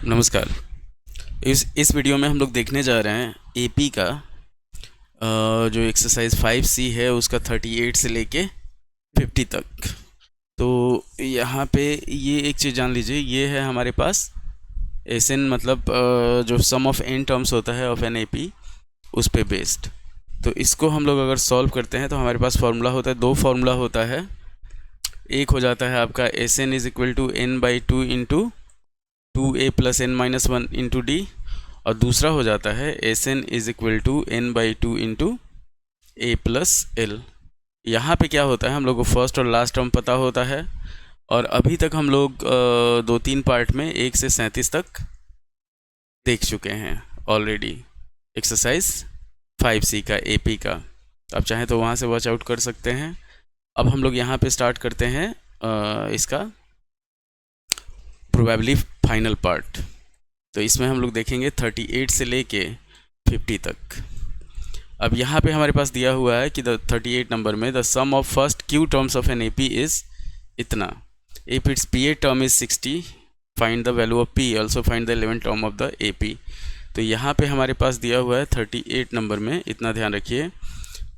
नमस्कार। इस वीडियो में हम लोग देखने जा रहे हैं एपी का जो एक्सरसाइज 5C है उसका 38 से लेके 50 तक। तो यहाँ पे ये एक चीज़ जान लीजिए, ये है हमारे पास एस एन मतलब जो सम ऑफ एन टर्म्स होता है ऑफ एन एपी उस पे बेस्ड। तो इसको हम लोग अगर सॉल्व करते हैं तो हमारे पास फार्मूला होता है, दो फार्मूला होता है। एक हो जाता है आपका S n is equal to n by two into 2a plus n minus one into d, और दूसरा हो जाता है S n is equal to n by two into a plus l. यहाँ पर क्या होता है, हम लोग को फर्स्ट और लास्ट टर्म पता होता है, और अभी तक हम लोग दो तीन पार्ट में 1 से 37 तक देख चुके हैं ऑलरेडी एक्सरसाइज 5C का एपी का। आप चाहें तो वहाँ से वॉच आउट कर सकते हैं। अब हम लोग यहाँ पे स्टार्ट करते हैं इसका प्रोबेबली फाइनल पार्ट। तो इसमें हम लोग देखेंगे 38 से लेके 50 तक। अब यहाँ पे हमारे पास दिया हुआ है कि 38 नंबर में the sum of first q terms of an AP is इतना। If its p a term is 60, find the value of p, also find the 11 term of the AP. तो यहाँ पे हमारे पास दिया हुआ है 38 नंबर में, इतना ध्यान रखिए,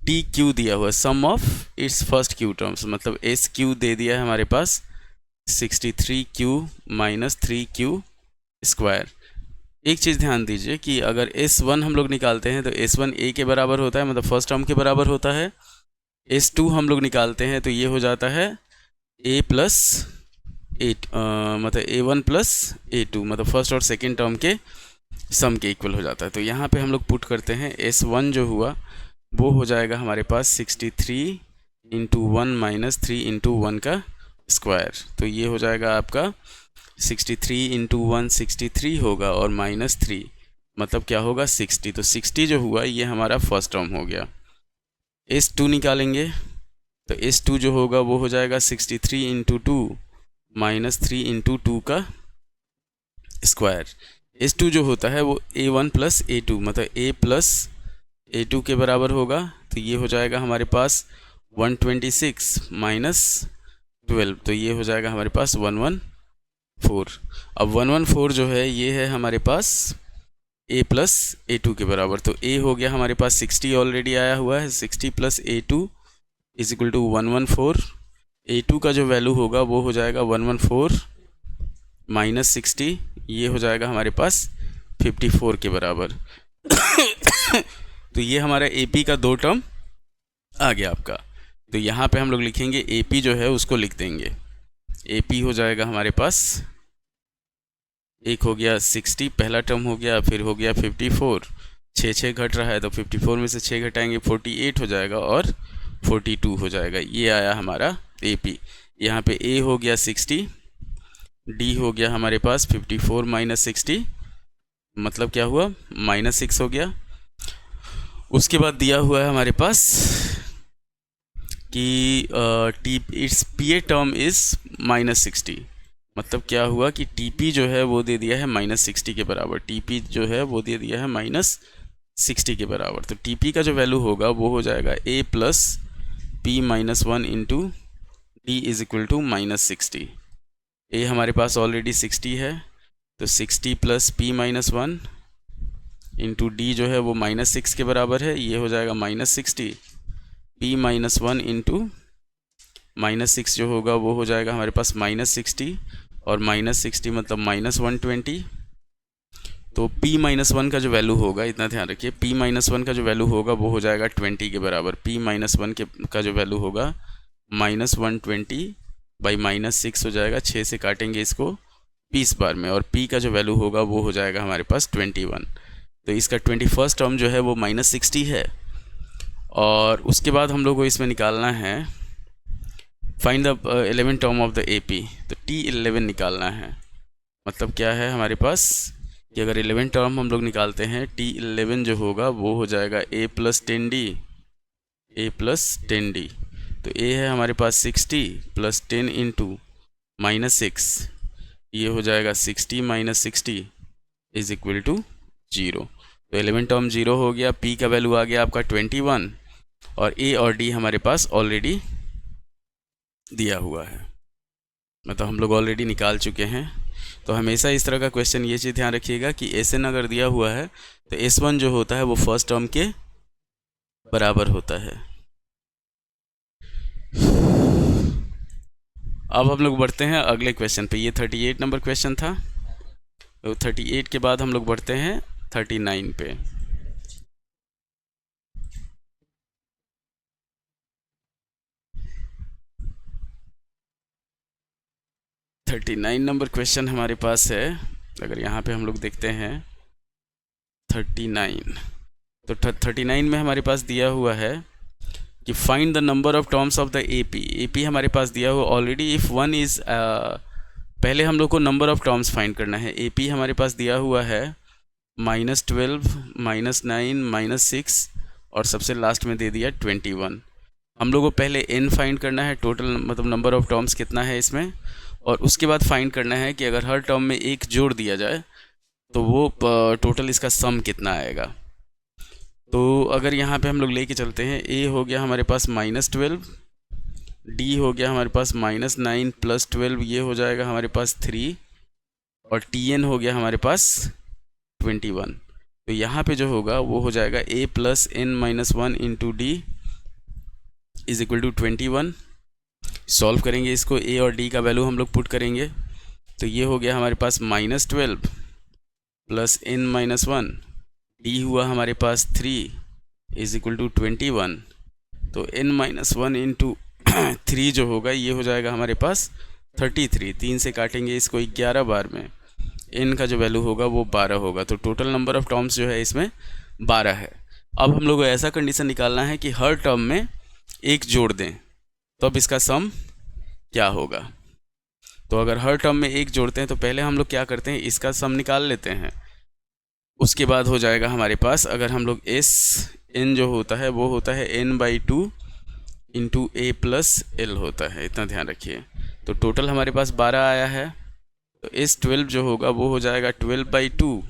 टी क्यू दिया हुआ है, sum of its first q terms, मतलब एस क्यू दे दिया है हमारे पास 63Q माइनस 3Q स्क्वायर। एक चीज़ ध्यान दीजिए कि अगर S1 हम लोग निकालते हैं तो S1 A के बराबर होता है, मतलब फर्स्ट टर्म के बराबर होता है। S2 हम लोग निकालते हैं तो ये हो जाता है A प्लस मतलब A1 प्लस A2, मतलब फर्स्ट और सेकेंड टर्म के सम के इक्वल हो जाता है। तो यहाँ पे हम लोग पुट करते हैं S1 जो हुआ वो हो जाएगा हमारे पास 63 इंटू 1 माइनस 3 इंटू 1 का स्क्वायर। तो ये हो जाएगा आपका 63 इंटू 1 63 होगा, और माइनस 3 मतलब क्या होगा 60। तो 60 जो हुआ ये हमारा फर्स्ट टर्म हो गया। S2 निकालेंगे तो S2 जो होगा वो हो जाएगा 63 इंटू 2 माइनस 3 इंटू 2 का स्क्वायर। S2 जो होता है वो A1 प्लस A2, मतलब A प्लस A2 के बराबर होगा। तो ये हो जाएगा हमारे पास 126 माइनस 12, तो ये हो जाएगा हमारे पास 114। अब 114 जो है ये है हमारे पास A प्लस A2 के बराबर। तो A हो गया हमारे पास 60 ऑलरेडी आया हुआ है, 60 plus A2 is equal to 114। A2 का जो वैल्यू होगा वो हो जाएगा 114 माइनस 60, ये हो जाएगा हमारे पास 54 के बराबर। तो ये हमारा AP का दो टर्म आ गया आपका। तो यहाँ पे हम लोग लिखेंगे AP जो है उसको लिख देंगे। AP हो जाएगा हमारे पास, एक हो गया 60 पहला टर्म हो गया, फिर हो गया 54, 6 घट रहा है तो 54 में से 6 घटाएंगे 48 हो जाएगा, और 42 हो जाएगा। ये आया हमारा AP। यहाँ पे A हो गया 60, D हो गया हमारे पास 54 माइनस 60, मतलब क्या हुआ -6 हो गया। उसके बाद दिया हुआ है हमारे पास कि it's p a term is -60, मतलब क्या हुआ कि TP जो है वो दे दिया है -60 के बराबर। TP जो है वो दे दिया है -60 के बराबर। तो TP का जो वैल्यू होगा वो हो जाएगा A plus P minus 1 into D is equal to -60। A हमारे पास ऑलरेडी 60 है, तो 60 plus P minus 1 into D जो है वो -6 के बराबर है, ये हो जाएगा -60। P माइनस 1 इंटू -6 जो होगा वो हो जाएगा हमारे पास -60, और -60 मतलब -120। तो P माइनस 1 का जो वैल्यू होगा, इतना ध्यान रखिए, P माइनस 1 का जो वैल्यू होगा वो हो जाएगा 20 के बराबर। P माइनस 1 का जो वैल्यू होगा -120 बाई -6 हो जाएगा, 6 से काटेंगे इसको 20 बार में, और P का जो वैल्यू होगा वो हो जाएगा हमारे पास 21। तो इसका 21st टर्म जो है वो -60 है। और उसके बाद हम लोग को इसमें निकालना है find the 11 term of the AP। तो T11 निकालना है, मतलब क्या है हमारे पास कि अगर 11 टर्म हम लोग निकालते हैं, T11 जो होगा वो हो जाएगा A plus 10D, A plus 10D। तो A है हमारे पास 60 प्लस 10 इंटू -6, ये हो जाएगा 60 माइनस 60 इज इक्वल टू 0। तो 11 टर्म 0 हो गया। P का वैल्यू आ गया आपका 21, और A और D हमारे पास ऑलरेडी दिया हुआ है, मतलब हम लोग ऑलरेडी निकाल चुके हैं। तो हमेशा इस तरह का क्वेश्चन ये चीज़ ध्यान रखिएगा कि Sn अगर दिया हुआ है तो S1 जो होता है वो फर्स्ट टर्म के बराबर होता है। अब हम लोग बढ़ते हैं अगले क्वेश्चन पे। ये 38 नंबर क्वेश्चन था। तो 38 के बाद हम लोग बढ़ते हैं 39 पे। 39 नंबर क्वेश्चन हमारे पास है। अगर यहाँ पे हम लोग देखते हैं 39, तो 39 में हमारे पास दिया हुआ है कि find the number of terms of the AP हमारे पास दिया हुआ ऑलरेडी। इफ़ वन इज़, पहले हम लोग को नंबर ऑफ टर्म्स फाइंड करना है। एपी हमारे पास दिया हुआ है -12, -9, -6 और सबसे लास्ट में दे दिया 21। हम लोग को पहले n फाइंड करना है, टोटल मतलब नंबर ऑफ टर्म्स कितना है इसमें, और उसके बाद फाइंड करना है कि अगर हर टर्म में एक जोड़ दिया जाए तो वो टोटल इसका सम कितना आएगा। तो अगर यहाँ पे हम लोग लेके चलते हैं, a हो गया हमारे पास -12, d हो गया हमारे पास -9 + 12, ये हो जाएगा हमारे पास 3, और tn हो गया हमारे पास 21। तो यहाँ पे जो होगा वो हो जाएगा a + n - 1 × d = 21। सॉल्व करेंगे इसको, a और d का वैल्यू हम लोग पुट करेंगे। तो ये हो गया हमारे पास -12 + n - 1, d हुआ हमारे पास 3 = 21। तो n - 1 × 3 जो होगा ये हो जाएगा हमारे पास 33। 3 से काटेंगे इसको 11 बार में, n का जो वैल्यू होगा वो 12 होगा। तो टोटल नंबर ऑफ टर्म्स जो है इसमें 12 है। अब हम लोग को ऐसा कंडीशन निकालना है कि हर टर्म में एक जोड़ दें, तो अब इसका सम क्या होगा। तो अगर हर टर्म में एक जोड़ते हैं तो पहले हम लोग क्या करते हैं, इसका सम निकाल लेते हैं। उसके बाद हो जाएगा हमारे पास, अगर हम लोग n जो होता है वो होता है n/2 × a + l होता है, इतना ध्यान रखिए। तो टोटल हमारे पास 12 आया है। तो S12 जो होगा वो हो जाएगा 12/2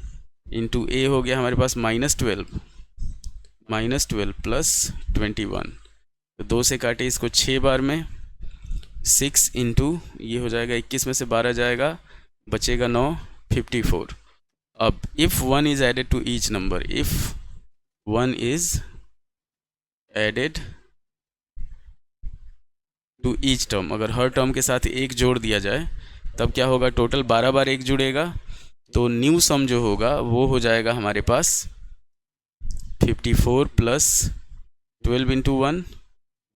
× a हो गया हमारे पास -12 + 21। तो 2 से काटे इसको 6 बार में, 6 × ये हो जाएगा 21 में से 12 जाएगा, बचेगा 9, 54। अब if 1 is added to each number, if 1 is added to each term, अगर हर टर्म के साथ एक जोड़ दिया जाए तब क्या होगा, टोटल 12 बार एक जुड़ेगा। तो न्यू सम जो होगा वो हो जाएगा हमारे पास 54 + 12 × 1,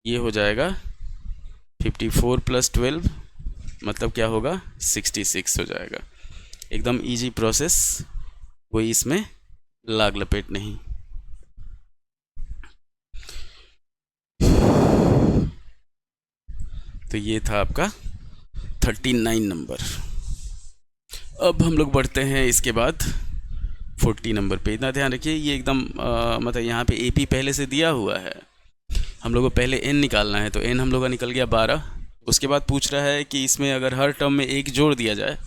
ये हो जाएगा 54 + 12, मतलब क्या होगा 66 हो जाएगा। एकदम इजी प्रोसेस, कोई इसमें लाग लपेट नहीं। तो ये था आपका 39 नंबर। अब हम लोग बढ़ते हैं इसके बाद 40 नंबर पे। इतना ध्यान रखिए, ये एकदम मतलब यहाँ पे एपी पहले से दिया हुआ है, हम लोग को पहले n निकालना है। तो n हम लोग का निकल गया 12। उसके बाद पूछ रहा है कि इसमें अगर हर टर्म में एक जोड़ दिया जाए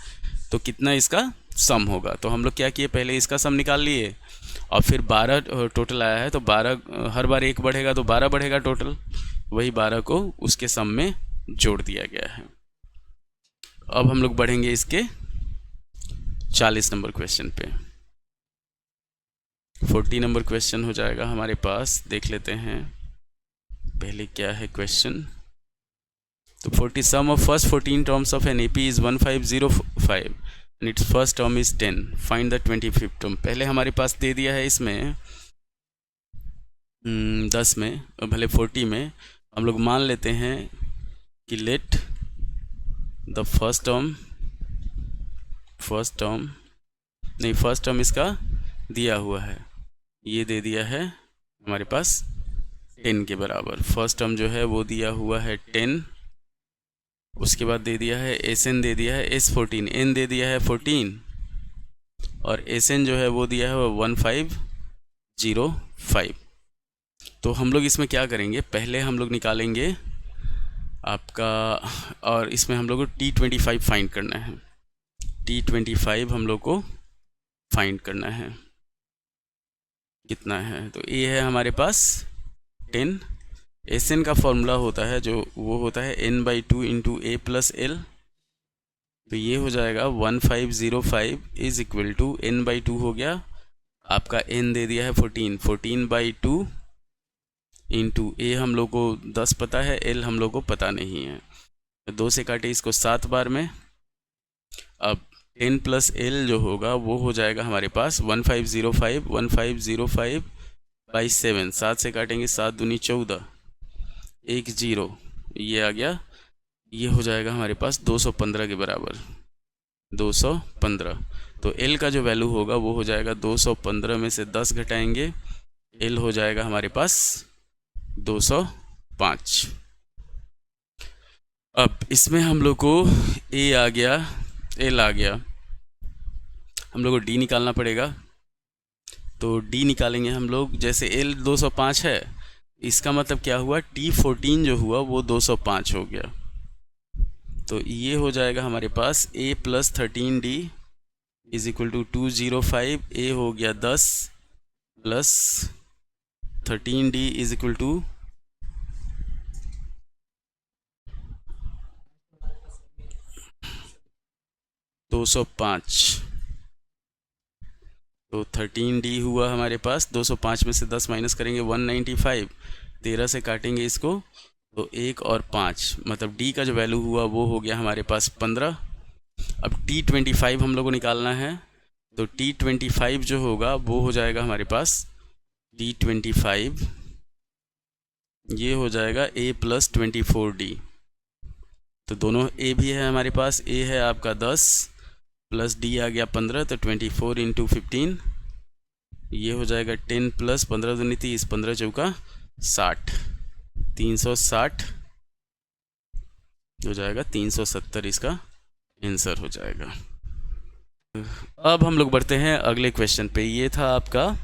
तो कितना इसका सम होगा। तो हम लोग क्या किए, पहले इसका सम निकाल लिए, और फिर 12 टोटल आया है तो 12 हर बार एक बढ़ेगा तो 12 बढ़ेगा टोटल, वही 12 को उसके सम में जोड़ दिया गया है। अब हम लोग बढ़ेंगे इसके 40 नंबर क्वेश्चन पे। 40 नंबर क्वेश्चन हो जाएगा हमारे पास, देख लेते हैं पहले क्या है क्वेश्चन। तो 40 sum of first 14 terms of an AP is 1505 and its first term is 10, find the 25th term. पहले हमारे पास दे दिया है इसमें 10 में, भले 40 में हम लोग मान लेते हैं कि लेट द फर्स्ट टर्म इसका दिया हुआ है, ये दे दिया है हमारे पास 10 के बराबर। फर्स्ट टर्म जो है वो दिया हुआ है 10, उसके बाद दे दिया है Sn, दे दिया है S14, n दे दिया है 14, और Sn जो है वो दिया है 1505। तो हम लोग इसमें क्या करेंगे, पहले हम लोग निकालेंगे आपका, और इसमें हम लोग को T25 फाइंड करना है। T25 हम लोग को फाइंड करना है, कितना है। तो ये है हमारे पास 10। Sn का फॉर्मूला होता है जो वो होता है n/2 × a + l, तो ये हो जाएगा 1505 इज इक्वल टू n/2 हो गया आपका, n दे दिया है 14, 14/2 इंटू a हम लोग को 10 पता है, l हम लोग को पता नहीं है, तो 2 से काटे इसको 7 बार में। अब 10 प्लस l जो होगा वो हो जाएगा हमारे पास 1505 7 से काटेंगे 7 दूनी 14, 1 0, ये आ गया, ये हो जाएगा हमारे पास 215 के बराबर, 215। तो l का जो वैल्यू होगा वो हो जाएगा 215 में से 10 घटाएंगे, l हो जाएगा हमारे पास 205। अब इसमें हम लोग को a आ गया, l आ गया, हम लोग को d निकालना पड़ेगा। तो d निकालेंगे हम लोग, जैसे l 205 है, इसका मतलब क्या हुआ, T14 जो हुआ वो 205 हो गया। तो ये हो जाएगा हमारे पास a plus 13d is equal to 205, a हो गया 10 plus 13d is equal to 205। तो 13d हुआ हमारे पास, 205 में से 10 माइनस करेंगे 195, 13 से काटेंगे इसको तो 1 और 5, मतलब d का जो वैल्यू हुआ वो हो गया हमारे पास 15। अब T25 हम लोग को निकालना है, तो T25 जो होगा वो हो जाएगा हमारे पास T25, ये हो जाएगा a प्लस 24d। तो दोनों a भी है हमारे पास, a है आपका 10 प्लस d आ गया 15, तो 24 इंटू 15, ये हो जाएगा 10 प्लस 15 दूनी 30, 15 चौका 60, 360 हो जाएगा, 370 इसका आंसर हो जाएगा। अब हम लोग बढ़ते हैं अगले क्वेश्चन पे। ये था आपका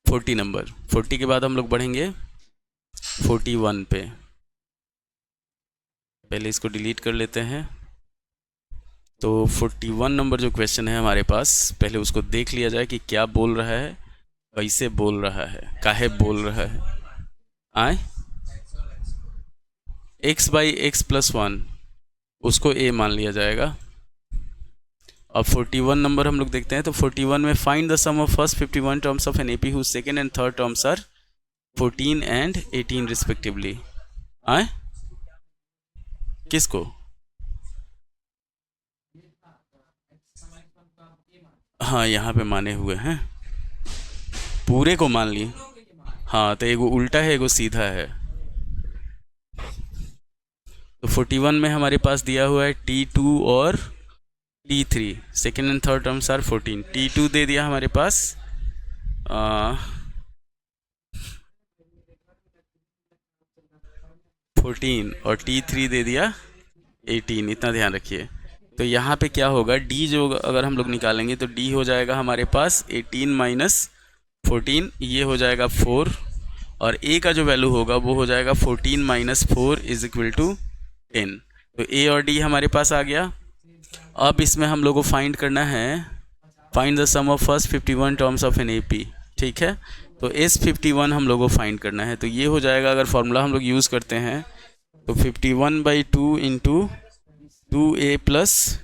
40 नंबर। 40 के बाद हम लोग बढ़ेंगे 41 पे। पहले इसको डिलीट कर लेते हैं। तो 41 नंबर जो क्वेश्चन है हमारे पास, पहले उसको देख लिया जाए कि क्या बोल रहा है, कैसे बोल रहा है, काहे बोल रहा है। आए x बाई एक्स प्लस 1 उसको a मान लिया जाएगा। अब 41 नंबर हम लोग देखते हैं। तो 41 में find the sum of first 51 terms of an AP whose second and third terms are 14 and 18 respectively. आए किसको, हाँ यहाँ पे माने हुए हैं, पूरे को मान लिए। हाँ तो एगो उल्टा है एगो सीधा है। तो 41 में हमारे पास दिया हुआ है T2 और T3, second and third terms are 14। T2 दे दिया हमारे पास 14 और T3 दे दिया 18, इतना ध्यान रखिए। तो यहाँ पे क्या होगा, D जो अगर हम लोग निकालेंगे तो D हो जाएगा हमारे पास 18 माइनस 14, ये हो जाएगा 4, और A का जो वैल्यू होगा वो हो जाएगा 14 माइनस 4 इज इक्वल टू 10। तो A और D हमारे पास आ गया। अब इसमें हम लोग को फाइंड करना है, find the sum of first 51 terms of an AP, ठीक है। तो S51 हम लोग को फाइंड करना है। तो ये हो जाएगा, अगर फॉर्मूला हम लोग यूज़ करते हैं तो 51/2 into 2A plus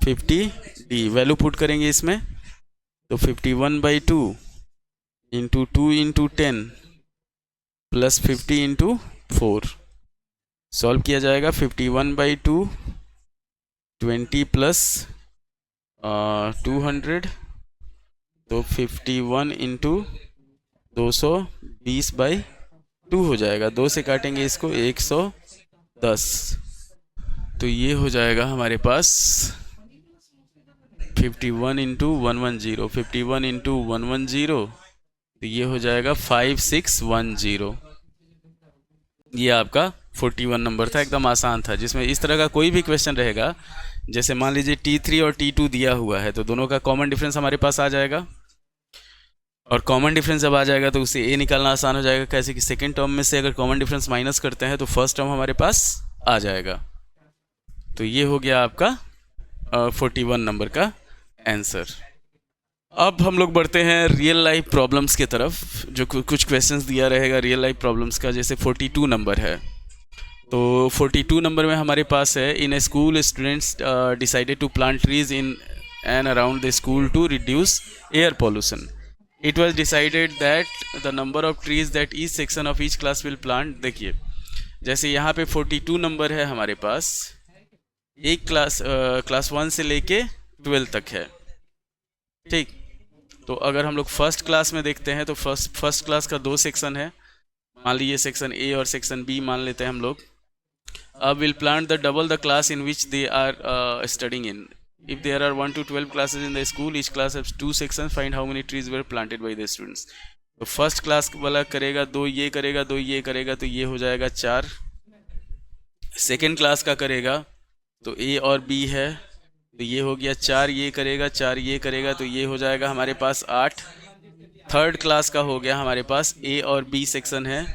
50D, value put करेंगे इसमें। तो 51/2 into 2 into 10 plus 50 into 4, solve किया जाएगा। 51/2 20 प्लस 200, तो 51 इंटू 220/2 हो जाएगा। 2 से काटेंगे इसको 110, तो ये हो जाएगा हमारे पास 51 इंटू 110, 51 इंटू 110, तो ये हो जाएगा 5610। ये आपका 41 नंबर था, एकदम आसान था। जिसमें इस तरह का कोई भी क्वेश्चन रहेगा, जैसे मान लीजिए T3 और T2 दिया हुआ है, तो दोनों का कॉमन डिफरेंस हमारे पास आ जाएगा, और कॉमन डिफरेंस जब आ जाएगा तो उससे A निकालना आसान हो जाएगा। कैसे कि सेकेंड टर्म में से अगर कॉमन डिफरेंस माइनस करते हैं तो फर्स्ट टर्म हमारे पास आ जाएगा। तो ये हो गया आपका 41 नंबर का आंसर। अब हम लोग बढ़ते हैं रियल लाइफ प्रॉब्लम्स की तरफ, जो कुछ क्वेश्चंस दिया रहेगा रियल लाइफ प्रॉब्लम्स का। जैसे 42 नंबर है, तो 42 नंबर में हमारे पास है, in a school students decided to plant trees in and around the school to reduce air pollution. It was decided that the number of trees that each section of each class will plant. देखिए जैसे यहाँ पे 42 number है हमारे पास, एक class 1 से लेके 12 तक है, ठीक. तो अगर हम लोग फर्स्ट क्लास में देखते हैं तो फर्स्ट क्लास का 2 सेक्शन है, मान लीजिए सेक्शन ए और सेक्शन बी मान लेते हैं हम लोग. अब will plant the double the class in which they are studying in. If there are 1 to 12 classes in the school, each class have 2 sections, find how many trees were planted by the students. तो first class वाला करेगा 2 ये करेगा 2 ये करेगा, तो ये हो जाएगा 4. सेकेंड क्लास का करेगा तो ए और बी है, तो ये हो गया 4 ये करेगा 4 ये करेगा, तो ये हो जाएगा हमारे पास 8. थर्ड क्लास का हो गया हमारे पास ए और बी सेक्शन है,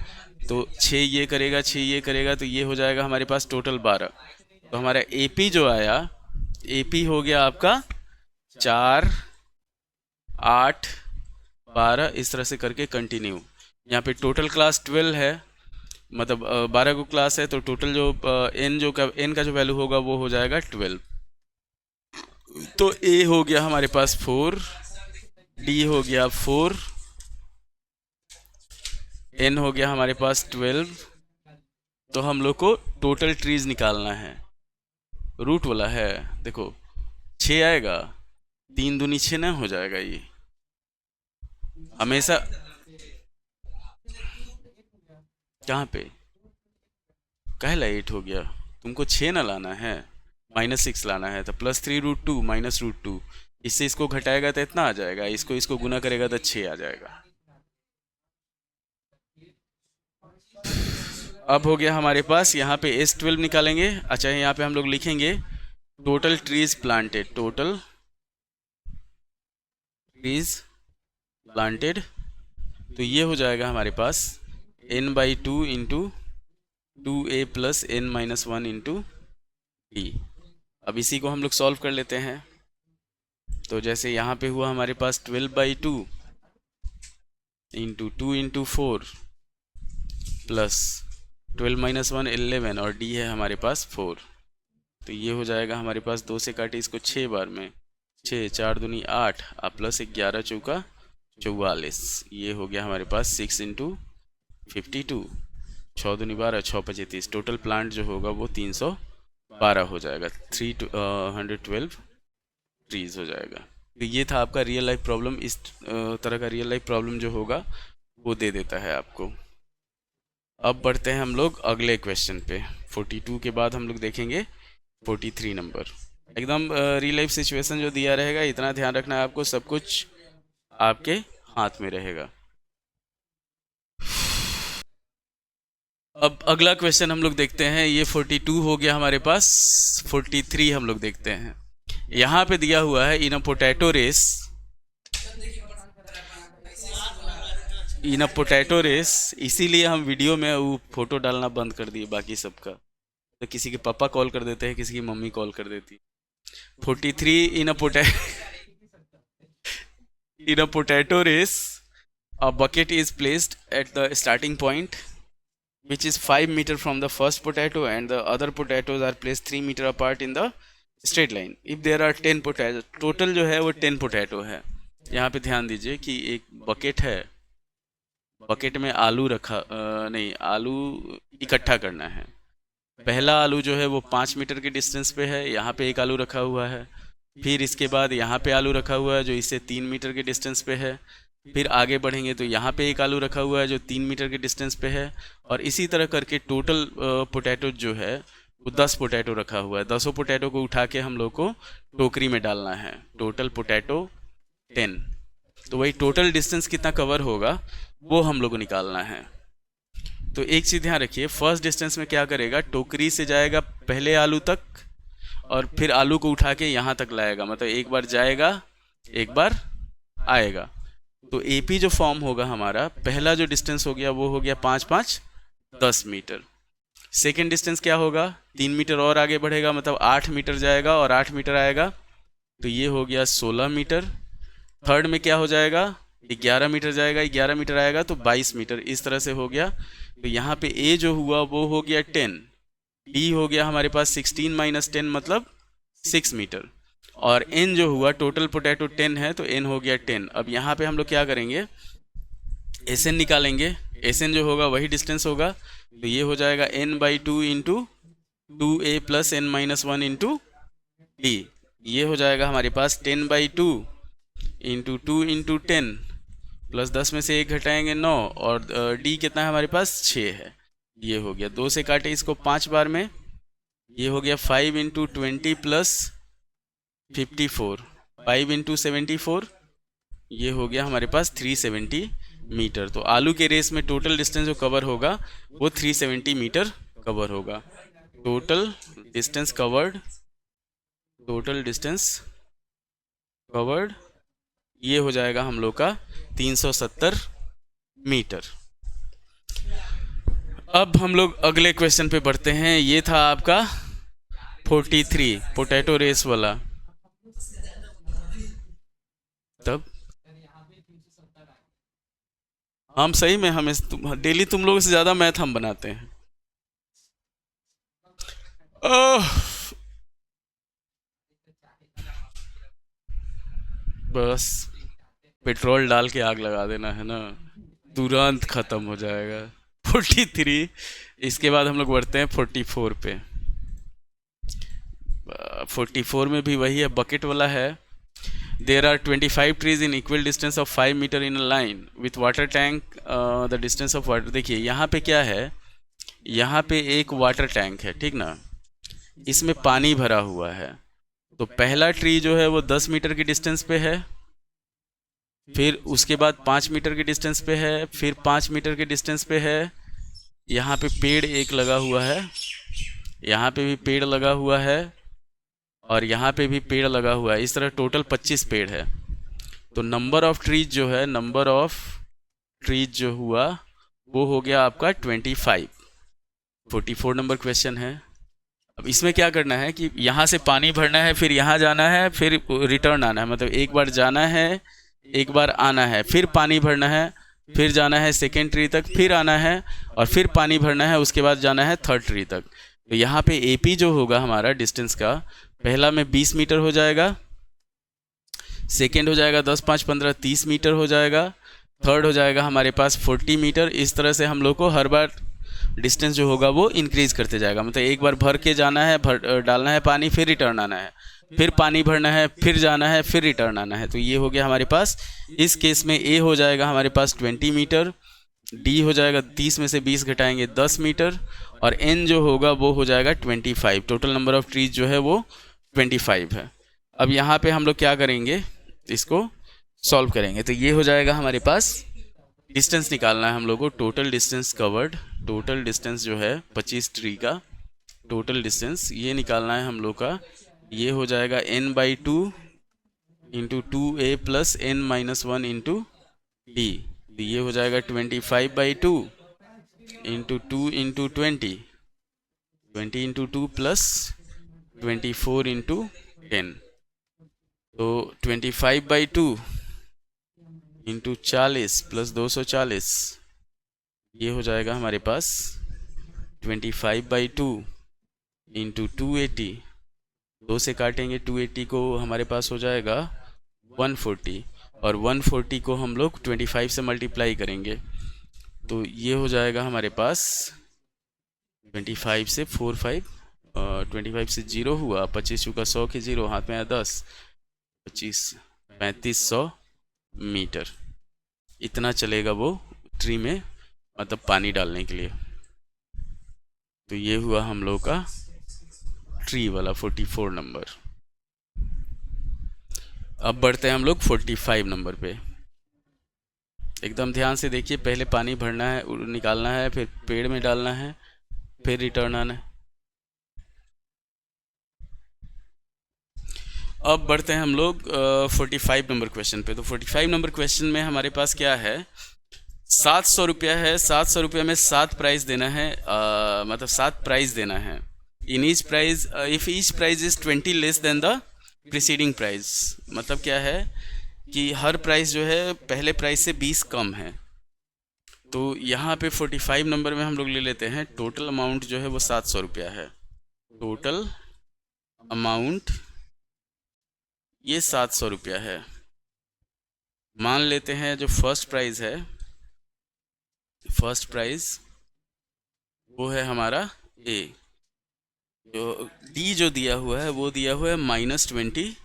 तो 6 ये करेगा 6 ये करेगा, तो ये हो जाएगा हमारे पास टोटल 12. तो हमारा एपी जो आया, एपी हो गया आपका 4 8 12, इस तरह से करके कंटिन्यू. यहाँ पे टोटल क्लास 12 है, मतलब 12 को क्लास है, तो टोटल जो एन का जो वैल्यू होगा वो हो जाएगा 12. तो ए हो गया हमारे पास 4, डी हो गया 4, एन हो गया हमारे पास 12. तो हम लोग को टोटल ट्रीज निकालना है, रूट वाला है. देखो 6 आएगा, 3 दूनी 6 ना हो जाएगा. ये हमेशा कहाँ पे कहला 8 हो गया, तुमको 6 ना लाना है, -6 लाना है. तो +3√2 -√2, इससे इसको घटाएगा तो इतना आ जाएगा, इसको गुना करेगा तो 6 आ जाएगा. अब हो गया हमारे पास, यहाँ पे S12 निकालेंगे. अच्छा यहाँ पे हम लोग लिखेंगे total trees planted, total trees planted. तो ये हो जाएगा हमारे पास n/2 into 2a + n-1 into d. अब इसी को हम लोग सॉल्व कर लेते हैं. तो जैसे यहाँ पे हुआ हमारे पास 12/2 इंटू 2 इंटू 4 प्लस 12 - 1 11, और d है हमारे पास 4. तो ये हो जाएगा हमारे पास, 2 से काटे इसको 6 बार में, 6 4 दूनी 8 प्लस 11 चौका 44. ये हो गया हमारे पास 6 इंटू 52, 6 दूनी 12 6 25. टोटल प्लांट जो होगा वो 312 हो जाएगा, 312 ट्रीज हो जाएगा. तो ये था आपका रियल लाइफ प्रॉब्लम. इस तरह का रियल लाइफ प्रॉब्लम जो होगा वो दे देता है आपको. अब बढ़ते हैं हम लोग अगले क्वेश्चन पे. 42 के बाद हम लोग देखेंगे 43 नंबर. एकदम रियल लाइफ सिचुएशन जो दिया रहेगा, इतना ध्यान रखना है आपको, सब कुछ आपके हाथ में रहेगा. अब अगला क्वेश्चन हम लोग देखते हैं. ये 42 हो गया हमारे पास. 43 हम लोग देखते हैं. यहाँ पे दिया हुआ है in a potato race, in a potato race. इसीलिए हम वीडियो में वो फोटो डालना बंद कर दिए बाकी सबका. तो किसी के पापा कॉल कर देते हैं, किसी की मम्मी कॉल कर देती. 43 in a potato race, a bucket is placed at the starting point which is 5 meter from the first potato, and the other potatoes are placed 3 meter apart in the straight line. If there are 10 potatoes, total जो है वो 10 potato है. यहाँ पे ध्यान दीजिए कि एक बकेट है, बकेट में आलू रखा नहीं, आलू इकट्ठा करना है. पहला आलू जो है वो 5 मीटर के डिस्टेंस पे है, यहाँ पे एक आलू रखा हुआ है. फिर इसके बाद यहाँ पे आलू रखा हुआ है जो इससे 3 मीटर के डिस्टेंस पे है. फिर आगे बढ़ेंगे तो यहाँ पे एक आलू रखा हुआ है जो 3 मीटर के डिस्टेंस पे है. और इसी तरह करके टोटल पोटैटो जो है वो 10 पोटैटो रखा हुआ है. 10 पोटैटो को उठा के हम लोग को टोकरी में डालना है. Total potato 10. तो वही टोटल डिस्टेंस कितना कवर होगा वो हम लोग को निकालना है. तो एक चीज़ ध्यान रखिए, फर्स्ट डिस्टेंस में क्या करेगा, टोकरी से जाएगा पहले आलू तक और फिर आलू को उठा के यहाँ तक लाएगा. मतलब एक बार जाएगा एक बार आएगा. तो एपी जो फॉर्म होगा हमारा, पहला जो डिस्टेंस हो गया वो हो गया 5 5 10 मीटर. सेकेंड डिस्टेंस क्या होगा, 3 मीटर और आगे बढ़ेगा, मतलब 8 मीटर जाएगा और 8 मीटर आएगा, तो ये हो गया 16 मीटर. थर्ड में क्या हो जाएगा, 11 मीटर जाएगा, 11 मीटर आएगा तो 22 मीटर. इस तरह से हो गया. तो यहाँ पे ए जो हुआ वो हो गया 10, डी हो गया हमारे पास 16 माइनस 10 मतलब 6 मीटर, और एन जो हुआ टोटल पोटैटो 10 है तो एन हो गया 10। अब यहाँ पे हम लोग क्या करेंगे, एस एन निकालेंगे। एस एन जो होगा वही डिस्टेंस होगा, तो ये हो जाएगा n by 2 into 2a plus n minus 1 into D. ये हो जाएगा हमारे पास 10 बाई 2 इंटू 2 इंटू 10 प्लस 10 में से 1 घटाएंगे 9, और डी कितना है हमारे पास 6 है। ये हो गया, 2 से काटे इसको 5 बार में, ये हो गया 5 इंटू 20 प्लस 54, 5 इंटू 74, ये हो गया हमारे पास 370 मीटर। तो आलू के रेस में टोटल डिस्टेंस जो कवर होगा वो 370 मीटर कवर होगा। Total distance covered, total distance covered ये हो जाएगा हम लोग का 370 मीटर। अब हम लोग अगले क्वेश्चन पे बढ़ते हैं। ये था आपका 43 पोटैटो रेस वाला। तब हम सही में हमें डेली तुम लोगों से ज़्यादा मैथ हम बनाते हैं। बस पेट्रोल डाल के आग लगा देना है ना, तुरंत ख़त्म हो जाएगा। 43, इसके बाद हम लोग बढ़ते हैं 44 पे। 44 में भी वही है, बकेट वाला है। There are 25 trees in equal distance of 5 meter in a line with water tank the distance of water। देखिए यहाँ पे क्या है, यहाँ पे एक वाटर टैंक है, ठीक ना, इसमें पानी भरा हुआ है। तो पहला ट्री जो है वो 10 मीटर की डिस्टेंस पे है, फिर उसके बाद 5 मीटर की डिस्टेंस पे है, फिर 5 मीटर के डिस्टेंस पे है। यहाँ पे पेड़ एक लगा हुआ है, यहाँ पे भी पेड़ लगा हुआ है, और यहाँ पे भी पेड़ लगा हुआ है। इस तरह टोटल 25 पेड़ है। तो नंबर ऑफ ट्रीज जो है, नंबर ऑफ ट्रीज जो हुआ वो हो गया आपका 25। 44 नंबर क्वेश्चन है। अब इसमें क्या करना है कि यहाँ से पानी भरना है, फिर यहाँ जाना है, फिर रिटर्न आना है। मतलब एक बार जाना है, एक बार आना है, फिर पानी भरना है, फिर जाना है सेकेंड ट्री तक, फिर आना है, और फिर पानी भरना है, उसके बाद जाना है थर्ड ट्री तक। तो यहाँ पे AP जो होगा हमारा डिस्टेंस का, पहला में 20 मीटर हो जाएगा, सेकेंड हो जाएगा 10, 5, 15, 30 मीटर हो जाएगा, थर्ड हो जाएगा हमारे पास 40 मीटर। इस तरह से हम लोग को हर बार डिस्टेंस जो होगा वो इंक्रीज करते जाएगा। मतलब एक बार भर के जाना है, डालना है पानी, फिर रिटर्न आना है, फिर पानी भरना है, फिर जाना है, फिर रिटर्न आना है। तो ये हो गया हमारे पास। इस केस में A हो जाएगा हमारे पास 20 मीटर, D हो जाएगा 30 में से 20 घटाएंगे 10 मीटर, और N जो होगा वो हो जाएगा 25। टोटल नंबर ऑफ ट्रीज जो है वो 25 है। अब यहाँ पे हम लोग क्या करेंगे, इसको सॉल्व करेंगे। तो ये हो जाएगा हमारे पास, डिस्टेंस निकालना है हम लोग को, total distance covered, total distance जो है 25 ट्री का टोटल डिस्टेंस ये निकालना है हम लोग का। ये हो जाएगा n by 2 into 2a plus n minus 1 into D. ये हो जाएगा 25 by 2 into 2 into 20 into 2 plus 24 into 10। तो 25 बाई 2 इंटू 40 प्लस 240, ये हो जाएगा हमारे पास 25 बाई 2 इंटू 280। 2 से काटेंगे 280 को, हमारे पास हो जाएगा 140, और 140 को हम लोग 25 से मल्टीप्लाई करेंगे। तो ये हो जाएगा हमारे पास 25 से 25 से 0 हुआ, 25 चुका 100 के 0, हाथ में आया 10, 25, 3500 मीटर। इतना चलेगा वो ट्री में, मतलब पानी डालने के लिए। तो ये हुआ हम लोग का ट्री वाला 44 नंबर। अब बढ़ते हैं हम लोग 45 नंबर पे। एकदम ध्यान से देखिए, पहले पानी भरना है, निकालना है, फिर पेड़ में डालना है, फिर रिटर्न आना है। अब बढ़ते हैं हम लोग 45 नंबर क्वेश्चन पे। तो 45 नंबर क्वेश्चन में हमारे पास क्या है, 700 रुपया है। 700 रुपया में 7 प्राइस देना है, मतलब 7 प्राइस देना है। In each price, if each price is 20 less than the preceding price. मतलब क्या है कि हर प्राइस जो है पहले प्राइस से 20 कम है। तो यहाँ पे 45 नंबर में हम लोग ले लेते हैं टोटल अमाउंट जो है वो 700 रुपया है। टोटल अमाउंट ये 700 रुपया है। मान लेते हैं जो फर्स्ट प्राइज़ है, फर्स्ट प्राइज़ वो है हमारा ए। जो डी जो दिया हुआ है वो दिया हुआ है -20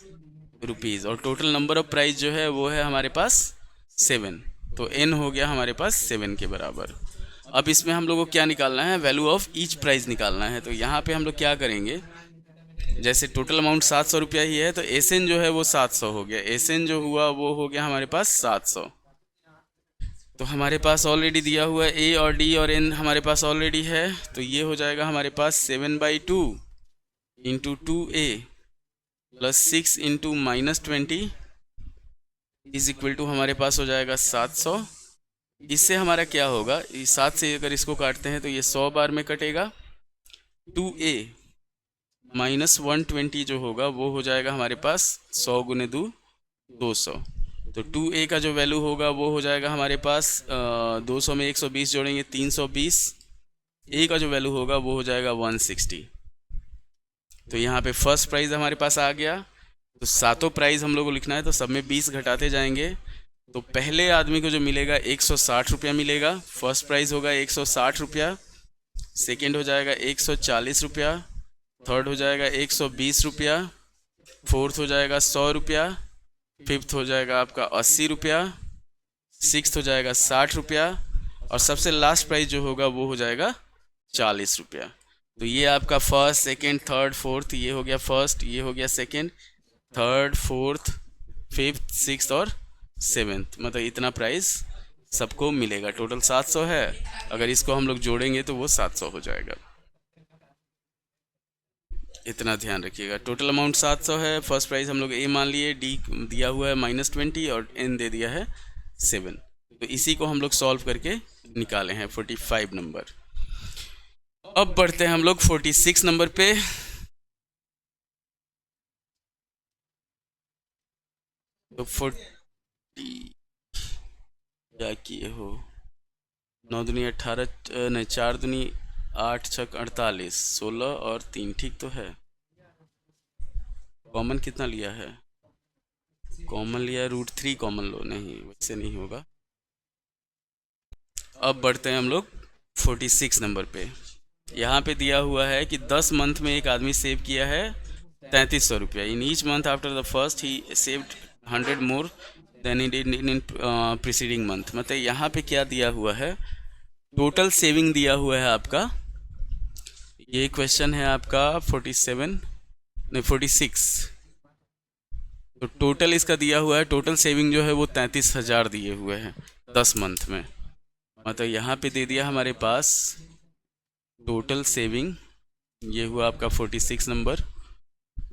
रुपीज़, और टोटल नंबर ऑफ प्राइस जो है वो है हमारे पास 7। तो n हो गया हमारे पास 7 के बराबर। अब इसमें हम लोग को क्या निकालना है, वैल्यू ऑफ ईच प्राइस निकालना है। तो यहाँ पे हम लोग क्या करेंगे, जैसे टोटल अमाउंट 700 रुपया ही है तो एसएन जो है वो 700 हो गया। एसएन जो हुआ वो हो गया हमारे पास 700। तो हमारे पास ऑलरेडी दिया हुआ है ए और डी और एन हमारे पास ऑलरेडी है। तो ये हो जाएगा हमारे पास 7/2 into 2a plus 6 into -20 is equal to हमारे पास हो जाएगा 700। इससे हमारा क्या होगा, 7 से अगर इसको काटते हैं तो ये 100 बार में कटेगा। 2a -120 जो होगा वो हो जाएगा हमारे पास 100 गुने 2 200। तो 2a का जो वैल्यू होगा वो हो जाएगा हमारे पास 200 में 120 जोड़ेंगे 320। a का जो वैल्यू होगा वो हो जाएगा 160। तो यहाँ पे फर्स्ट प्राइज़ हमारे पास आ गया। तो सातों प्राइज़ हम लोग को लिखना है तो सब में 20 घटाते जाएंगे। तो पहले आदमी को जो मिलेगा 160 रुपया मिलेगा। फर्स्ट प्राइज़ होगा 160 रुपया, सेकेंड हो जाएगा 140 रुपया, थर्ड हो जाएगा 120 रुपया, फोर्थ हो जाएगा 100 रुपया, फिफ्थ हो जाएगा आपका 80 रुपया, सिक्स्थ हो जाएगा 60 रुपया, और सबसे लास्ट प्राइस जो होगा वो हो जाएगा 40 रुपया। तो ये आपका फर्स्ट, सेकंड, थर्ड, फोर्थ, ये हो गया फर्स्ट, ये हो गया second, third, fourth, fifth, sixth और सेवेंथ। मतलब इतना प्राइस सबको मिलेगा। टोटल 700 है, अगर इसको हम लोग जोड़ेंगे तो वो 700 हो जाएगा। इतना ध्यान रखिएगा। टोटल अमाउंट 700 है। फर्स्ट प्राइस हम लोग ए मान लिए, डी दिया हुआ है -20 और एन दे दिया है 7। तो इसी को हम लोग सॉल्व करके निकाले हैं 45 नंबर। अब बढ़ते हैं हम लोग 46 नंबर पे। तो 40 क्या किए हो, 9 दूनी 18, नहीं 4 दूनी 8, 6 48, 16 और 3 ठीक तो है। कॉमन कितना लिया है, कॉमन लिया है √3, कॉमन लो, नहीं वैसे नहीं होगा। अब बढ़ते हैं हम लोग 46 नंबर पे। यहाँ पे दिया हुआ है कि 10 मंथ में एक आदमी सेव किया है 3300 रुपया। In each month after the first he saved 100 more than he did in preceding month. मतलब यहाँ पे क्या दिया हुआ है, टोटल सेविंग दिया हुआ है आपका। ये क्वेश्चन है आपका 46। तो टोटल इसका दिया हुआ है, टोटल सेविंग जो है वो 33,000 दिए हुए हैं 10 मंथ में। मतलब यहाँ पे दे दिया हमारे पास टोटल सेविंग, ये हुआ आपका 46 नंबर।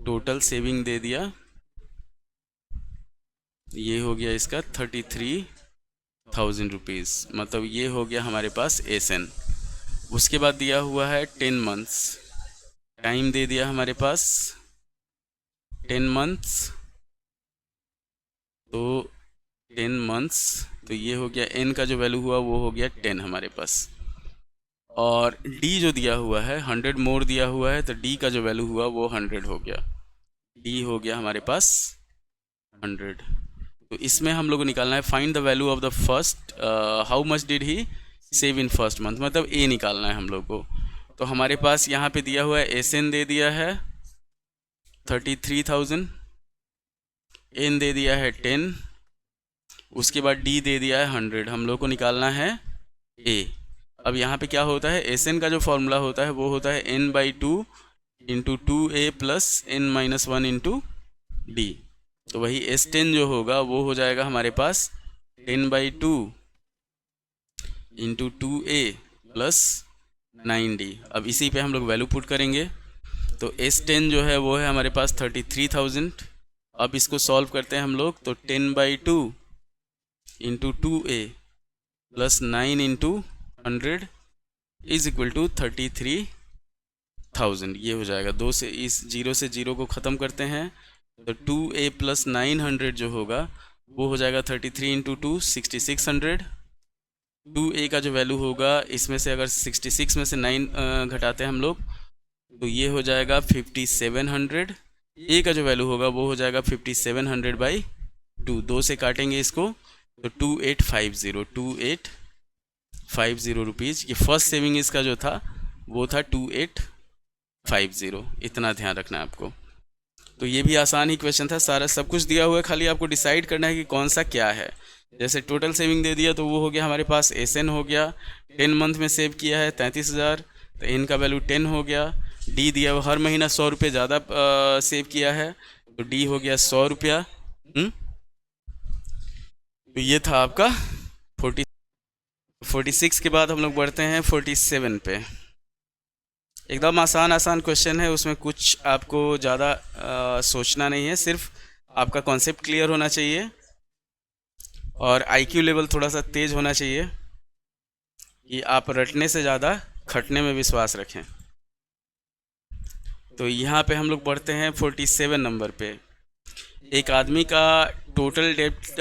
टोटल सेविंग दे दिया, ये हो गया इसका 33,000 रुपीज़। मतलब ये हो गया हमारे पास एसएन। उसके बाद दिया हुआ है 10 मंथ्स, टाइम दे दिया हमारे पास 10 मंथ्स। तो 10 मंथ्स, तो ये हो गया एन का जो वैल्यू हुआ वो हो गया 10 हमारे पास। और डी जो दिया हुआ है 100 मोर दिया हुआ है, तो डी का जो वैल्यू हुआ वो 100 हो गया। डी हो गया हमारे पास 100। तो इसमें हम लोग को निकालना है find the value of the first, how much did he save in first month, मतलब ए निकालना है हम लोग को। तो हमारे पास यहाँ पे दिया हुआ है एस एन दे दिया है 33,000, एन दे दिया है 10, उसके बाद डी दे दिया है 100। हम लोग को निकालना है ए। अब यहाँ पे क्या होता है, एस एन का जो फॉर्मूला होता है वो होता है n/2 into 2a plus n-1 into D. तो वही S10 जो होगा वो हो जाएगा हमारे पास 10/2 इंटू 2a प्लस 9d। अब इसी पे हम लोग वैल्यू पुट करेंगे। तो S10 जो है वो है हमारे पास 33,000। अब इसको सॉल्व करते हैं हम लोग। तो 10/2 into 2a plus 9 into 100 is equal to 33,000। ये हो जाएगा, 2 से इस 0 से 0 को ख़त्म करते हैं। तो 2a प्लस 900 जो होगा वो हो जाएगा 33 इंटू 2 6600 2a का जो वैल्यू होगा, इसमें से अगर 66 में से 9 घटाते हैं हम लोग, तो ये हो जाएगा 5700। ए का जो वैल्यू होगा वो हो जाएगा 5700/2। 2 से काटेंगे इसको तो 2850 रुपीज़। ये फर्स्ट सेविंग इसका जो था वो था 2850। इतना ध्यान रखना है आपको। तो ये भी आसान ही क्वेश्चन था, सारा सब कुछ दिया हुआ है, खाली आपको डिसाइड करना है कि कौन सा क्या है। जैसे टोटल सेविंग दे दिया तो वो हो गया हमारे पास एसएन हो गया, 10 मंथ में सेव किया है 33,000, तो एन का वैल्यू 10 हो गया। डी दिया हुआ हर महीना 100 रुपये ज़्यादा सेव किया है, तो डी हो गया 100 रुपया। तो ये था आपका 46 के बाद हम लोग बढ़ते हैं 47 पे। एकदम आसान आसान क्वेश्चन है, उसमें कुछ आपको ज़्यादा सोचना नहीं है, सिर्फ आपका कॉन्सेप्ट क्लियर होना चाहिए और आईक्यू लेवल थोड़ा सा तेज होना चाहिए कि आप रटने से ज़्यादा खटने में विश्वास रखें। तो यहाँ पे हम लोग बढ़ते हैं 47 नंबर पे। एक आदमी का टोटल डेब्ट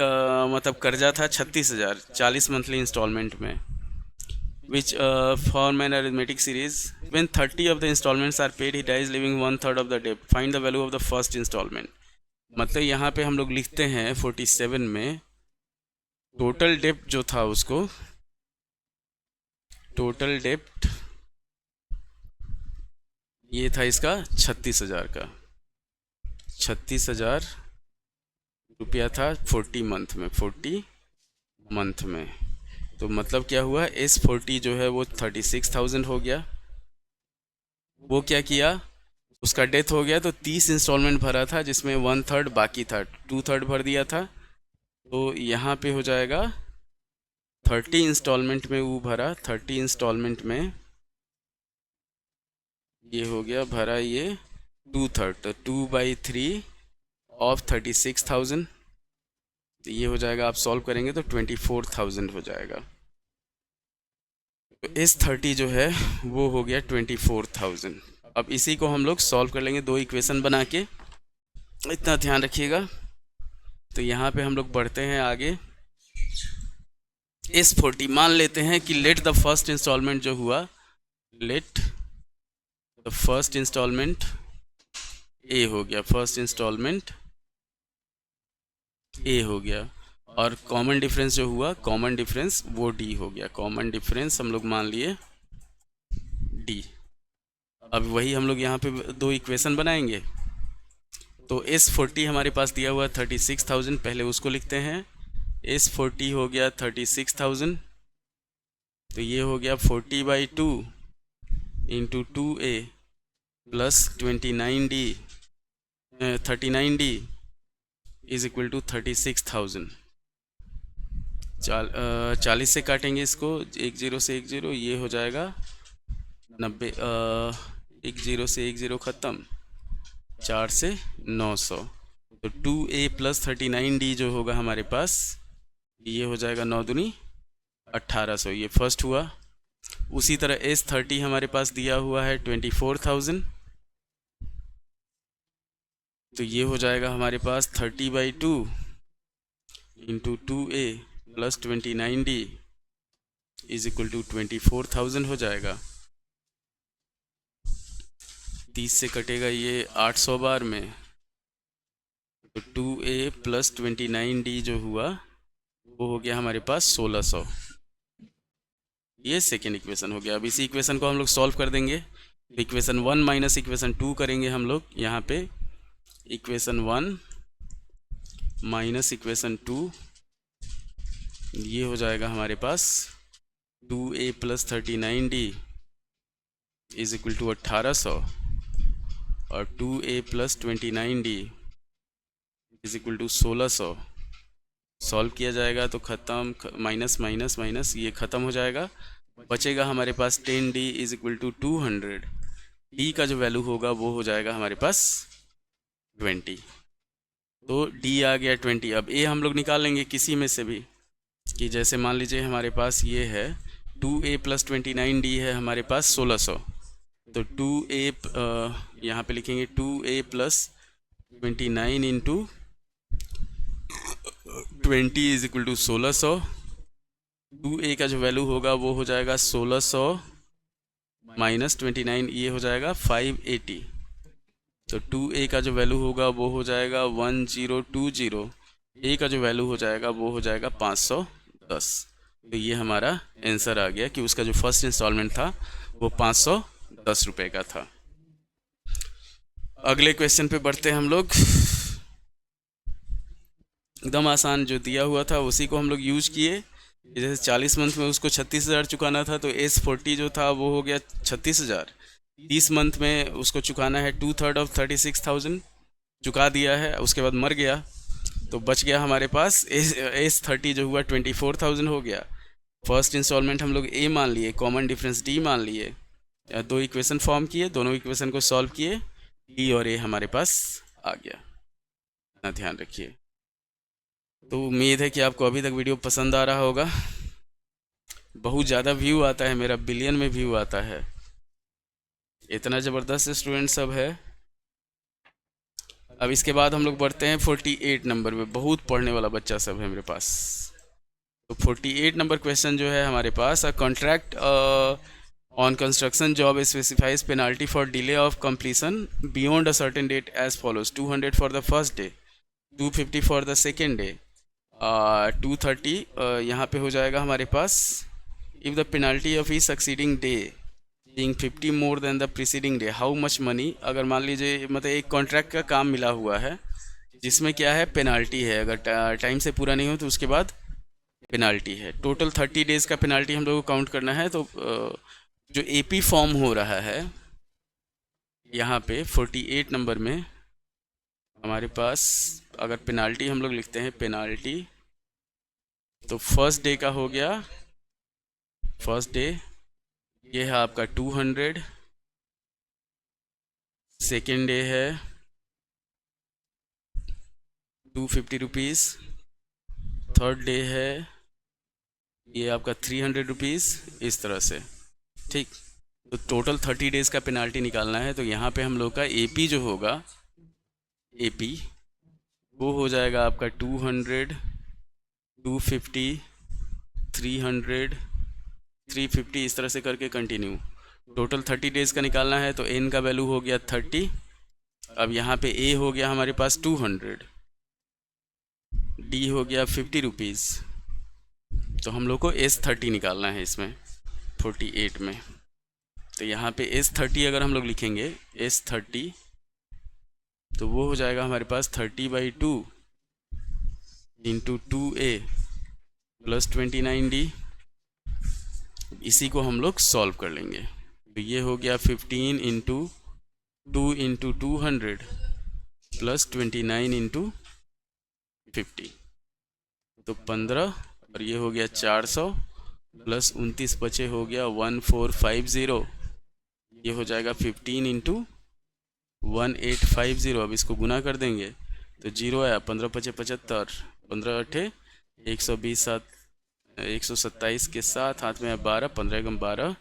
मतलब कर्जा था 36,000, 40 मंथली इंस्टॉलमेंट में, which form an arithmetic series. When 30 of the installments are paid, he dies leaving 1/3 of the debt. Find the value of the first installment. मतलब यहाँ पे हम लोग लिखते हैं 47 में टोटल डेप्ट जो था उसको, टोटल डेप्ट ये था इसका 36,000 का, 36,000 रुपया था 40 मंथ में, 40 मंथ में। तो मतलब क्या हुआ, S40 जो है वो 36,000 हो गया। वो क्या किया, उसका डेथ हो गया तो 30 इंस्टॉलमेंट भरा था जिसमें 1/3 बाकी था, 2/3 भर दिया था। तो यहाँ पे हो जाएगा 30 इंस्टॉलमेंट में वो भरा, 30 इंस्टॉलमेंट में ये हो गया भरा ये 2/3, तो 2/3 ऑफ 36,000। तो ये हो जाएगा, आप सॉल्व करेंगे तो 24,000 हो जाएगा। तो S30 जो है वो हो गया 24,000। अब इसी को हम लोग सॉल्व कर लेंगे दो इक्वेशन बना के, इतना ध्यान रखिएगा। तो यहाँ पे हम लोग बढ़ते हैं आगे। S40 मान लेते हैं कि लेट द फर्स्ट इंस्टॉलमेंट जो हुआ, लेट द फर्स्ट इंस्टॉलमेंट ए हो गया, फर्स्ट इंस्टॉलमेंट ए हो गया, और कॉमन डिफरेंस जो हुआ, कॉमन डिफरेंस वो डी हो गया। कॉमन डिफरेंस हम लोग मान लिए डी। अब वही हम लोग यहाँ पे दो इक्वेशन बनाएंगे। तो S40 हमारे पास दिया हुआ 36,000, पहले उसको लिखते हैं। S40 हो गया 36,000, तो ये हो गया 40/2 into 2A plus 39D is equal to 36,000। 40 से काटेंगे इसको, 10 से 10, ये हो जाएगा 90, 10 से 10 ख़त्म, 4 से 900। तो 2A प्लस 39D जो होगा हमारे पास, ये हो जाएगा 9 दूनी 1800, ये फर्स्ट हुआ। उसी तरह S30 हमारे पास दिया हुआ है 24,000, तो ये हो जाएगा हमारे पास 30/2 into 2A plus 29D is equal to 24,000 हो जाएगा। 30 से कटेगा ये 800 बार में, तो 2A प्लस 29D जो हुआ वो हो गया हमारे पास 1600। ये सेकेंड इक्वेशन हो गया। अब इसी इक्वेशन को हम लोग सॉल्व कर देंगे। तो इक्वेशन 1 माइनस इक्वेशन 2 करेंगे हम लोग यहाँ पे। इक्वेशन 1 माइनस इक्वेशन 2, ये हो जाएगा हमारे पास 2A plus 39D is equal to 1800, और 2A plus 29D is equal to 1600। Solve किया जाएगा तो ख़त्म, माइनस माइनस माइनस ये ख़त्म हो जाएगा। बचेगा हमारे पास 10D is equal to 200। D का जो वैल्यू होगा वो हो जाएगा हमारे पास 20। तो D आ गया 20। अब A हम लोग निकाल लेंगे किसी में से भी, कि जैसे मान लीजिए हमारे पास ये है 2A प्लस 29D है हमारे पास 1600। तो 2A यहाँ पे लिखेंगे 2A plus 29 into 20 is equal to 1600। 2A का जो वैल्यू होगा वो हो जाएगा 1600 माइनस 29, ये हो जाएगा 580। तो 2A का जो वैल्यू होगा वो हो जाएगा 1020। ए का जो वैल्यू हो जाएगा वो हो जाएगा 510। तो ये हमारा आंसर आ गया कि उसका जो फर्स्ट इंस्टॉलमेंट था वो 510 रुपये का था। अगले क्वेश्चन पे बढ़ते हैं हम लोग। एकदम आसान, जो दिया हुआ था उसी को हम लोग यूज किए। जैसे 40 मंथ में उसको 36,000 चुकाना था, तो S40 जो था वो हो गया 36,000। 30 मंथ में उसको चुकाना है 2/3 ऑफ 36,000, चुका दिया है, उसके बाद मर गया, तो बच गया हमारे पास S30 जो हुआ 24,000 हो गया। फर्स्ट इंस्टॉलमेंट हम लोग ए मान लिए, कॉमन डिफरेंस डी मान लिए, दो इक्वेशन फॉर्म किए, दोनों इक्वेशन को सॉल्व किए, डी और ए हमारे पास आ गया। इतना ध्यान रखिए। तो उम्मीद है कि आपको अभी तक वीडियो पसंद आ रहा होगा। बहुत ज़्यादा व्यू आता है मेरा, बिलियन में व्यू आता है, इतना ज़बरदस्त स्टूडेंट सब है। अब इसके बाद हम लोग बढ़ते हैं 48 नंबर पे। बहुत पढ़ने वाला बच्चा सब है मेरे पास। तो 48 नंबर क्वेश्चन जो है हमारे पास, a contract on construction job specifies penalty for delay of completion beyond a certain date as follows: 200 for the first day, 250 for the second day, 230 यहाँ पे हो जाएगा हमारे पास। If the penalty of each succeeding day being 50 more than the preceding day, how much money. अगर मान लीजिए मतलब एक कॉन्ट्रैक्ट का काम मिला हुआ है जिसमें क्या है, पेनाल्टी है, अगर टाइम से पूरा नहीं हो तो उसके बाद पेनाल्टी है। टोटल 30 डेज़ का पेनाल्टी हम लोग को काउंट करना है। तो जो एपी फॉर्म हो रहा है यहाँ पे 48 नंबर में हमारे पास, अगर पेनाल्टी हम लोग लिखते हैं पेनाल्टी, तो फर्स्ट डे का हो गया, फर्स्ट डे ये है आपका 200, सेकेंड डे है 250 रुपीज़, थर्ड डे है ये आपका 300 रुपीज़, इस तरह से। ठीक, तो टोटल 30 डेज़ का पेनाल्टी निकालना है। तो यहाँ पे हम लोग का एपी जो होगा, एपी वो हो जाएगा आपका 200, 250, 300, 350, इस तरह से करके कंटिन्यू। टोटल 30 डेज़ का निकालना है, तो एन का वैल्यू हो गया 30। अब यहाँ पे ए हो गया हमारे पास 200, डी हो गया 50 रुपीज़। तो हम लोग को S30 निकालना है इसमें 48 में। तो यहाँ पे S30 अगर हम लोग लिखेंगे S30, तो वो हो जाएगा हमारे पास 30/2 इंटू 2A प्लस 29D। इसी को हम लोग सॉल्व कर लेंगे। तो ये हो गया 15 इंटू 2 इंटू 200 प्लस 29 इंटू 50, तो 15, और ये हो गया 400 प्लस 29 बचे हो गया 1450। ये हो जाएगा 15 इंटू 1850। अब इसको गुना कर देंगे तो जीरो आया, 15 पचे 75, 15 अठे 120, 127 के साथ हाथ में 12, 15 कम 12,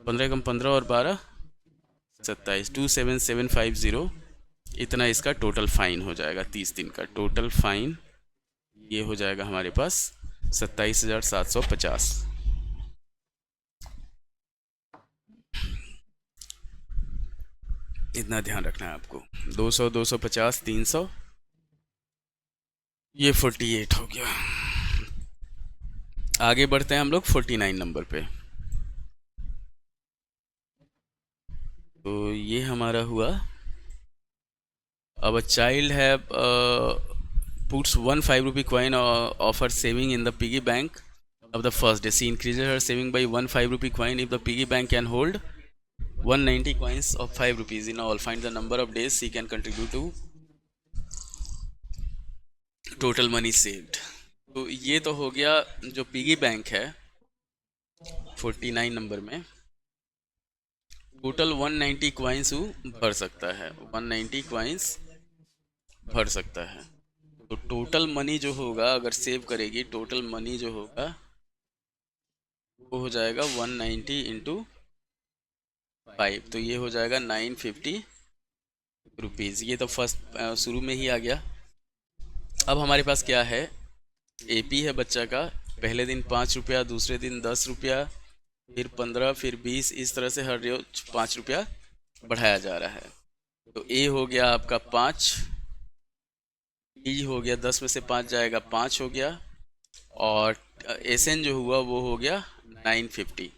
15 कम 15 और 12 27, 27750। इतना इसका टोटल फाइन हो जाएगा। 30 दिन का टोटल फाइन ये हो जाएगा हमारे पास 27,750। इतना ध्यान रखना है आपको। 200, 250, 300, ये 48 हो गया। आगे बढ़ते हैं हम लोग 49 नंबर पे। तो ये हमारा हुआ, अब अ चाइल्ड है puts one 5 rupee coin of her saving in the piggy bank of the first day. She increases her saving by one 5 rupee coin. If the piggy bank can hold 190 coins of 5 rupees in all, find the number of days she can contribute to total money saved. तो ये तो हो गया जो piggy bank है 49 number में, total 190 coins भर सकता है, 190 कॉइन्स भर सकता है। तो टोटल मनी जो होगा, अगर सेव करेगी, टोटल मनी जो होगा वो हो जाएगा 190 इंटू 5, तो ये हो जाएगा 950 रुपीज़। ये तो फर्स्ट शुरू में ही आ गया। अब हमारे पास क्या है, एपी है बच्चा का पहले दिन 5 रुपया, दूसरे दिन 10 रुपया, फिर 15, फिर 20, इस तरह से हर रोज 5 रुपया बढ़ाया जा रहा है। तो ए हो गया आपका 5, बी हो गया 10 में से 5 जाएगा 5 हो गया, और एस एन जो हुआ वो हो गया 950।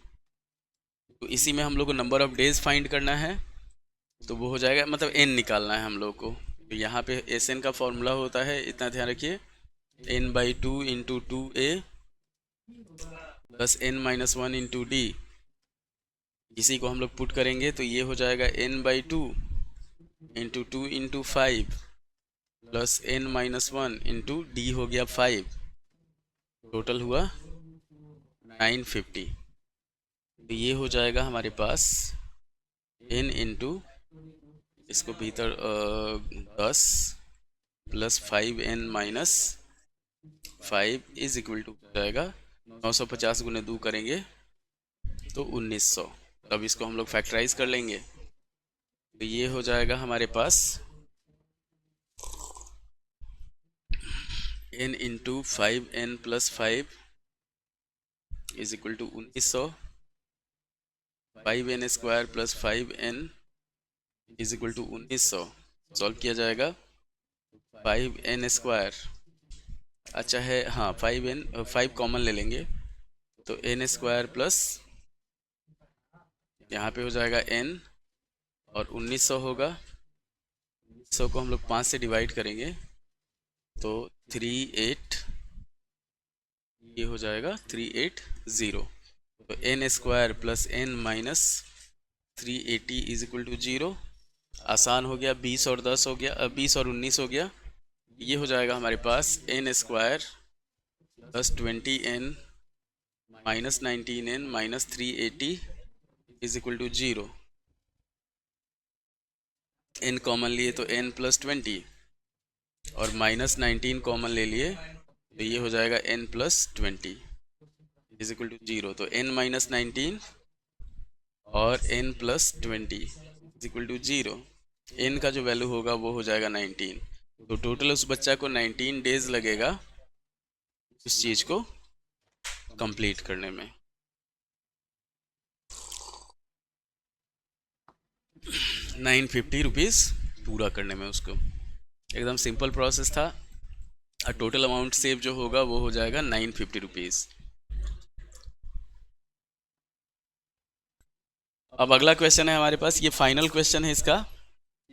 तो इसी में हम लोग को नंबर ऑफ डेज फाइंड करना है, तो वो हो जाएगा, मतलब एन निकालना है हम लोग को। तो यहाँ पे एस एन का फॉर्मूला होता है, इतना ध्यान रखिए, n/2 into 2a plus n-1 into D. इसी को हम लोग पुट करेंगे तो ये हो जाएगा n/2 into 2 into 5 plus n-1 into D हो गया 5, टोटल हुआ 950। तो ये हो जाएगा हमारे पास n इंटू, इसको भीतर 10 plus 5n-5 is equal to हो जाएगा 950 गुने 2 करेंगे तो 1900। अब इसको हम लोग फैक्टराइज कर लेंगे, तो ये हो जाएगा हमारे पास n into 5n plus 5 is equal to 1900, 5n square plus 5n is equal to 1900। Solve किया जाएगा 5n स्क्वायर, अच्छा है हाँ 5 कॉमन ले लेंगे तो n स्क्वायर प्लस यहाँ पे हो जाएगा n और 1900 होगा। 1900 को हम लोग 5 से डिवाइड करेंगे तो 38, ये हो जाएगा 380। तो n square plus n minus 380 is equal to 0। आसान हो गया, 20 और 10 हो गया, 20 और 19 हो गया। ये हो जाएगा हमारे पास n square plus 20n minus 19n minus 380 is equal to 0। n common लिए तो n प्लस 20 और माइनस 19 कॉमन ले लिए तो ये हो जाएगा n plus 20 is equal to 0। तो n माइनस 19 और n plus 20 is equal to 0। n का जो वैल्यू होगा वो हो जाएगा 19। तो टोटल उस बच्चा को 19 डेज लगेगा उस चीज को कंप्लीट करने में। 950 रुपीज़ पूरा करने में उसको, एकदम सिंपल प्रोसेस था। और टोटल अमाउंट सेव जो होगा वो हो जाएगा 950 रुपीज़। अब अगला क्वेश्चन है हमारे पास, ये फाइनल क्वेश्चन है इसका,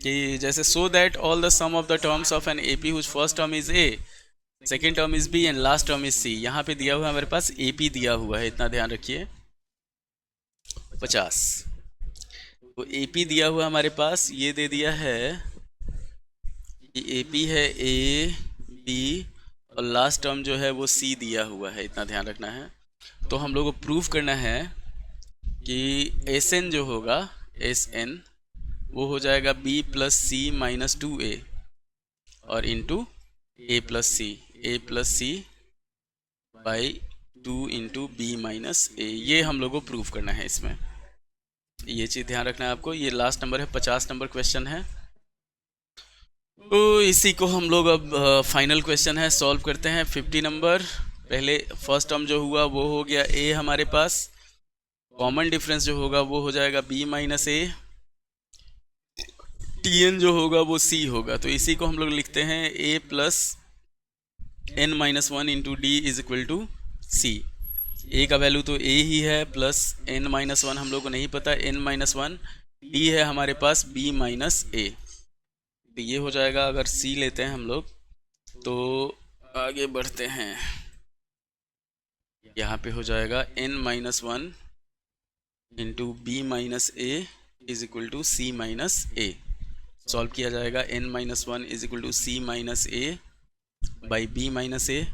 कि जैसे so that all the sum of the terms of an AP whose first term is a, second term is b and last term is c. यहाँ पे दिया हुआ है हमारे पास एपी दिया हुआ है, इतना ध्यान रखिए 50। तो एपी दिया हुआ हमारे पास, ये दे दिया है कि एपी है ए बी और लास्ट टर्म जो है वो सी दिया हुआ है, इतना ध्यान रखना है। तो हम लोग को प्रूव करना है कि एस एन जो होगा, एस एन वो हो जाएगा B plus c minus 2a और into a plus c by 2 into b minus a. ये हम लोग को प्रूव करना है इसमें, ये चीज़ ध्यान रखना है आपको। ये लास्ट नंबर है, 50 नंबर क्वेश्चन है। तो इसी को हम लोग अब फाइनल क्वेश्चन है सॉल्व करते हैं। 50 नंबर, पहले फर्स्ट टर्म जो हुआ वो हो गया ए हमारे पास, कॉमन डिफरेंस जो होगा वो हो जाएगा बी माइनस ए, टी एन जो होगा वो सी होगा। तो इसी को हम लोग लिखते हैं a plus n minus 1 into d is equal to c. A का वैल्यू तो ए ही है, प्लस एन माइनस 1 हम लोग को नहीं पता, एन माइनस 1, डी है हमारे पास बी माइनस ए। तो ये हो जाएगा, अगर सी लेते हैं हम लोग तो आगे बढ़ते हैं, यहाँ पे हो जाएगा n minus 1 into b minus a is equal to c minus a. Solve किया जाएगा, n minus 1 is equal to c minus a by b minus a.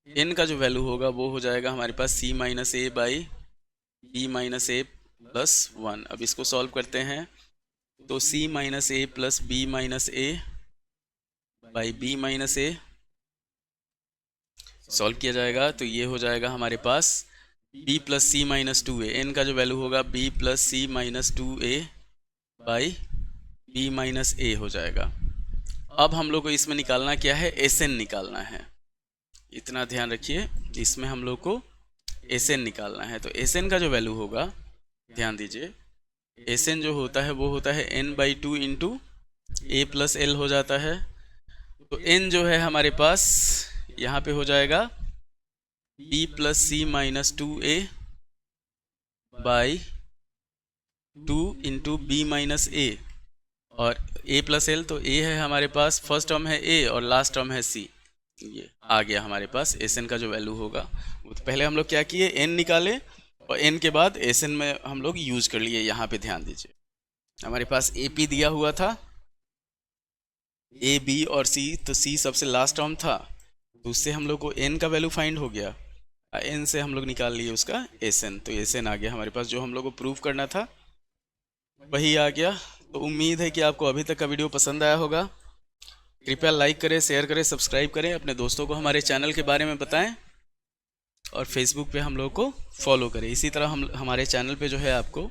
N का जो वैल्यू होगा वो हो जाएगा हमारे पास c minus a by b minus a plus 1। अब इसको सॉल्व करते हैं तो c minus a plus b minus a by b minus a solve किया जाएगा। तो ये हो जाएगा हमारे पास b plus c minus 2a। N का जो वैल्यू होगा b plus c minus 2a by b minus a हो जाएगा। अब हम लोग को इसमें निकालना क्या है, एस एन निकालना है। इतना ध्यान रखिए, इसमें हम लोग को एस एन निकालना है। तो एस एन का जो वैल्यू होगा, ध्यान दीजिए, एस एन जो होता है वो होता है n/2 into a plus L हो जाता है। तो n जो है हमारे पास यहाँ पे हो जाएगा b plus c minus 2a by 2 into b minus a, और a प्लस एल, तो a है हमारे पास, फर्स्ट टर्म है a और लास्ट टर्म है c। ये आ गया हमारे पास एस एन का जो वैल्यू होगा। तो पहले हम लोग क्या किए, n निकाले और n के बाद एस एन में हम लोग यूज कर लिए। यहाँ पे ध्यान दीजिए, हमारे पास ए पी दिया हुआ था, ए बी और सी, तो सी सबसे लास्ट टर्म था, तो उससे हम लोग को n का वैल्यू फाइंड हो गया। n से हम लोग निकाल लिए उसका एस एन, तो एस एन आ गया हमारे पास। जो हम लोग को प्रूव करना था वही आ गया। तो उम्मीद है कि आपको अभी तक का वीडियो पसंद आया होगा। कृपया लाइक करें, शेयर करें, सब्सक्राइब करें, अपने दोस्तों को हमारे चैनल के बारे में बताएं और फेसबुक पे हम लोग को फॉलो करें। इसी तरह हम हमारे चैनल पे जो है आपको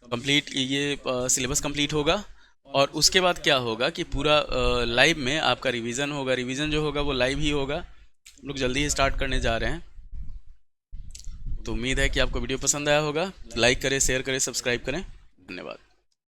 कंप्लीट ये सिलेबस कंप्लीट होगा, और उसके बाद क्या होगा कि पूरा लाइव में आपका रिवीजन होगा। रिवीजन जो होगा वो लाइव ही होगा, हम लोग जल्दी ही स्टार्ट करने जा रहे हैं। तो उम्मीद है कि आपको वीडियो पसंद आया होगा। लाइक करें, शेयर करें, सब्सक्राइब करें। धन्यवाद।